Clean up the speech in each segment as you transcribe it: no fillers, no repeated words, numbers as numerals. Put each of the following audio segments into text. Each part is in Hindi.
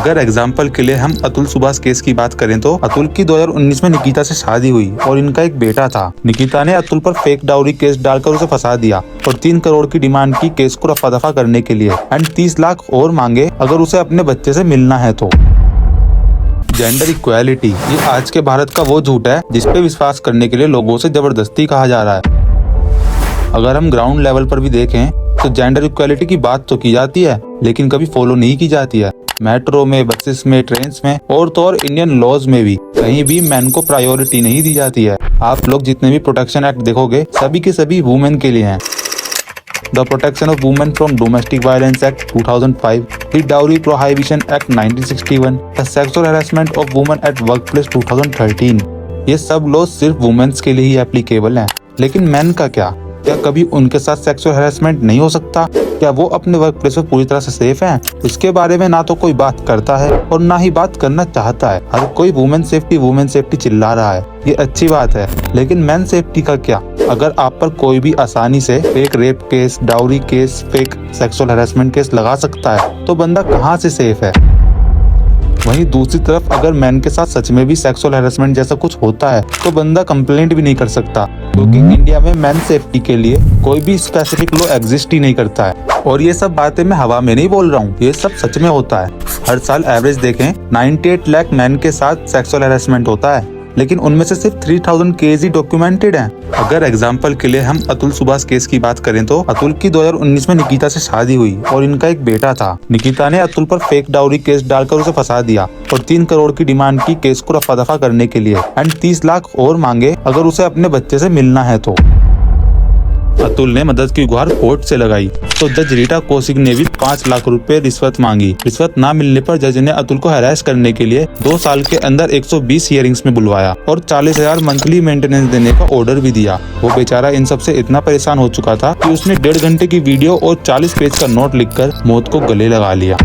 अगर एग्जाम्पल के लिए हम अतुल सुभाष केस की बात करें तो अतुल की 2019 में निकिता से शादी हुई और इनका एक बेटा था। निकिता ने अतुल पर फेक डाउरी केस डालकर उसे फंसा दिया और 3 करोड़ की डिमांड की केस को रफा दफा करने के लिए एंड 30 लाख और मांगे अगर उसे अपने बच्चे से मिलना है तो। जेंडर इक्वालिटी ये आज के भारत का वो झूठ है जिसपे विश्वास करने के लिए लोगों से जबरदस्ती कहा जा रहा है। अगर हम ग्राउंड लेवल पर भी देखें तो जेंडर इक्वालिटी की बात तो की जाती है लेकिन कभी फॉलो नहीं की जाती है। मेट्रो में, बसेस में, ट्रेन्स में और तो और इंडियन लॉज में भी कहीं भी मैन को प्रायोरिटी नहीं दी जाती है। आप लोग जितने भी प्रोटेक्शन एक्ट देखोगे सभी के सभी वुमेन के लिए हैं। The protection of women from domestic violence act 2005, the dowry prohibition act 1961, the sexual harassment of women at workplace 2013। ये सब लॉ सिर्फ वुमेन्स के लिए ही एप्लीकेबल हैं। लेकिन मैन का क्या कभी उनके साथ सेक्सुअल हैरेसमेंट नहीं हो सकता? क्या वो अपने वर्क प्लेस पर पूरी तरह से सेफ हैं? इसके बारे में ना तो कोई बात करता है और ना ही बात करना चाहता है। हर कोई वुमेन सेफ्टी चिल्ला रहा है, ये अच्छी बात है, लेकिन मैन सेफ्टी का क्या? अगर आप पर कोई भी आसानी से fake rape case, dowry case, fake sexual harassment case लगा सकता है तो बंदा कहाँ से सेफ है? वहीं दूसरी तरफ अगर मैन के साथ सच में भी सेक्सुअल हैरेसमेंट जैसा कुछ होता है तो बंदा कंप्लेंट भी नहीं कर सकता, क्योंकि इंडिया में मैन सेफ्टी के लिए कोई भी स्पेसिफिक लॉ एग्जिस्ट ही नहीं करता है। और ये सब बातें मैं हवा में नहीं बोल रहा हूँ, ये सब सच में होता है। हर साल एवरेज देखें 98 लाख मैन के साथ सेक्सुअल हैरेसमेंट होता है, लेकिन उनमें से सिर्फ 3000 केस ही डॉक्यूमेंटेड हैं। अगर एग्जाम्पल के लिए हम अतुल सुभाष केस की बात करें तो अतुल की 2019 में निकिता से शादी हुई और इनका एक बेटा था। निकिता ने अतुल पर फेक डाउरी केस डालकर उसे फंसा दिया और 3 करोड़ की डिमांड की केस को रफा दफा करने के लिए एंड 30 लाख और मांगे अगर उसे अपने बच्चे से मिलना है तो। अतुल ने मदद की गुहार कोर्ट से लगाई तो जज रीटा कौशिक ने भी 5 लाख रुपए रिश्वत मांगी। रिश्वत ना मिलने पर जज ने अतुल को हैरेस करने के लिए 2 साल के अंदर 120 हियरिंग्स में बुलवाया और 40,000 मंथली मेंटेनेंस देने का ऑर्डर भी दिया। वो बेचारा इन सब से इतना परेशान हो चुका था कि उसने 1.5 घंटे की वीडियो और 40 पेज का नोट लिखकर मौत को गले लगा लिया।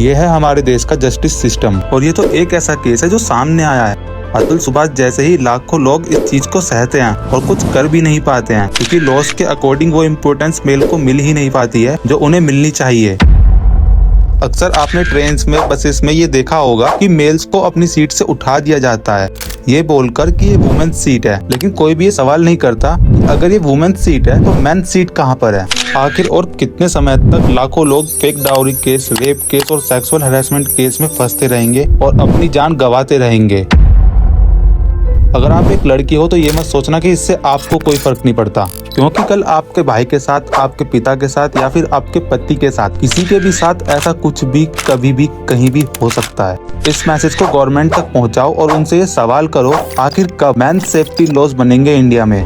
यह है हमारे देश का जस्टिस सिस्टम और ये तो एक ऐसा केस है जो सामने आया है। अतुल सुभाष जैसे ही लाखों लोग इस चीज को सहते हैं और कुछ कर भी नहीं पाते हैं, क्योंकि लॉस के अकॉर्डिंग वो इम्पोर्टेंस मेल को मिल ही नहीं पाती है जो उन्हें मिलनी चाहिए। अक्सर आपने ट्रेन्स में, बसेस में ये देखा होगा कि मेल्स को अपनी सीट से उठा दिया जाता है ये बोलकर कि ये वुमेन सीट है, लेकिन कोई भी ये सवाल नहीं करता कि अगर ये वुमेन सीट है तो मैन सीट कहाँ पर है? आखिर और कितने समय तक लाखों लोग fake dowry case, rape case और सेक्सुअल हैरेसमेंट केस में फंसते रहेंगे और अपनी जान गंवाते रहेंगे? अगर आप एक लड़की हो तो ये मत सोचना कि इससे आपको कोई फर्क नहीं पड़ता, क्योंकि कल आपके भाई के साथ, आपके पिता के साथ या फिर आपके पति के साथ, किसी के भी साथ ऐसा कुछ भी कभी भी कहीं भी हो सकता है। इस मैसेज को गवर्नमेंट तक पहुंचाओ और उनसे ये सवाल करो, आखिर कब मैन सेफ्टी लॉज बनेंगे इंडिया में?